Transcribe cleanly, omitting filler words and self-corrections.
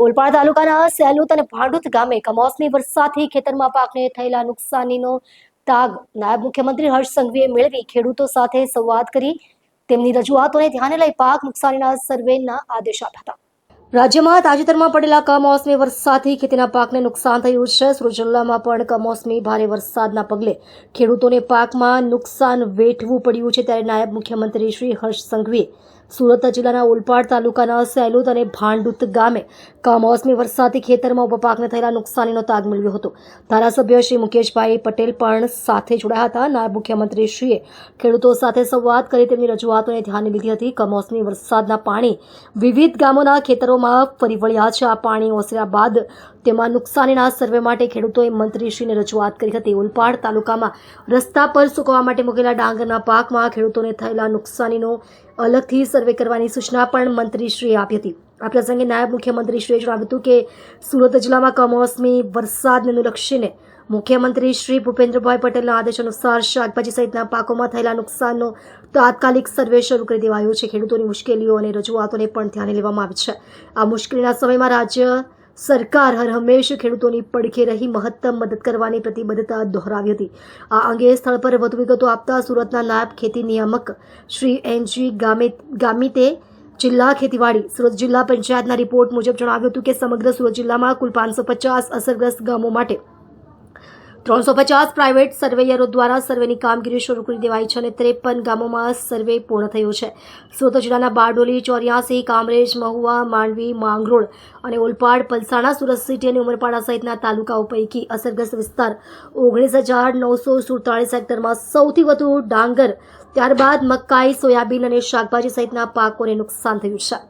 ઓલપાડ તાલુકાના સેલુત અને ભાંડુત ગામે કમોસમી વરસાદથી ખેતરમાં પાકને થયેલા નુકસાનીનો તાગ નાયબ મુખ્યમંત્રી હર્ષ સંઘવીએ મેળવી ખેડૂતો સાથે સંવાદ કરી તેમની રજૂઆતોને ધ્યાને લઈ પાક નુકસાનીના સર્વેના આદેશ આપ્યા હતા. રાજ્યમાં તાજેતરમાં પડેલા કમોસમી વરસાદથી ખેતીના પાકને નુકસાન થયું છે. સુરત જિલ્લામાં પણ કમોસમી ભારે વરસાદના પગલે ખેડૂતોને પાકમાં નુકસાન વેઠવું પડ્યું છે. ત્યારે નાયબ મુખ્યમંત્રી શ્રી હર્ષ સંઘવીએ સુરત જિલ્લાના ઓલપાડ તાલુકાના સેલુત અને ભાંડુત ગામે કમોસમી વરસાદથી ખેતરમાં ઉભા પાકને થયેલા નુકસાનીનો તાગ મેળવ્યો હતો. ધારાસભ્ય શ્રી મુકેશભાઈ પટેલ પણ સાથે જોડાયા હતા. નાયબ મુખ્યમંત્રી શ્રીએ ખેડૂતો સાથે સંવાદ કરી તેમની રજૂઆતોને ધ્યાને લીધી હતી. કમોસમી વરસાદના પાણી વિવિધ ગામોના ખેતરોમાં ફરી વળ્યા છે. આ પાણી ઓસર્યા બાદ તેમાં નુકસાનીના સર્વે માટે ખેડૂતોએ મંત્રીશ્રીને રજૂઆત કરી હતી. ઓલપાડ તાલુકામાં રસ્તા પર સૂકવવા માટે મૂકેલા ડાંગરના પાકમાં ખેડૂતોને થયેલા નુકસાનીનો અલગથી સર્વે કરવાની સૂચના પણ મંત્રીશ્રીએ આપી હતી. આ પ્રસંગે નાયબ મુખ્યમંત્રીશ્રીએ જણાવ્યું હતું કે સુરત જિલ્લામાં કમોસમી વરસાદને અનુલક્ષીને મુખ્યમંત્રી શ્રી ભૂપેન્દ્રભાઈ પટેલના આદેશ અનુસાર શાકભાજી સહિતના પાકોમાં થયેલા નુકસાનનો તાત્કાલિક સર્વે શરૂ કરી દેવાયો છે. ખેડૂતોની મુશ્કેલીઓ અને રજૂઆતોને પણ ધ્યાને લેવામાં આવી છે. આ મુશ્કેલીના સમયમાં રાજ્ય સરકાર હર હંમેશ ખેડૂતોની પડખે રહી મહત્તમ મદદ કરવાની પ્રતિબદ્ધતા દોહરાવી હતી. આ અંગે સ્થળ પર વધુ વિગતો આપતા સુરતના નાયબ ખેતી નિયામક શ્રી એનજી ગામિતે જિલ્લા ખેતીવાડી સુરત જિલ્લા પંચાયતના રિપોર્ટ મુજબ જણાવ્યું હતું કે સમગ્ર સુરત જિલ્લામાં કુલ 550 અસરગ્રસ્ત ગામો માટે 350 પ્રાઇવેટ સર્વેયરો દ્વારા સર્વેની કામગીરી શરૂ કરી દેવાઈ છે અને 53 ગામોમાં સર્વે પૂર્ણ થયો છે. સુરત જિલ્લાના બારડોલી, 84, કામરેજ, મહુવા, માંડવી, માંગરોળ અને ઓલપાડ, પલસાણા, સુરત સિટી અને ઉમરપાડા સહિતના તાલુકાઓ પૈકી અસરગ્રસ્ત વિસ્તાર 19,947 હેક્ટરમાં સૌથી વધુ ડાંગર, ત્યારબાદ મકાઈ, સોયાબીન અને શાકભાજી સહિતના પાકોને નુકસાન થયું છે.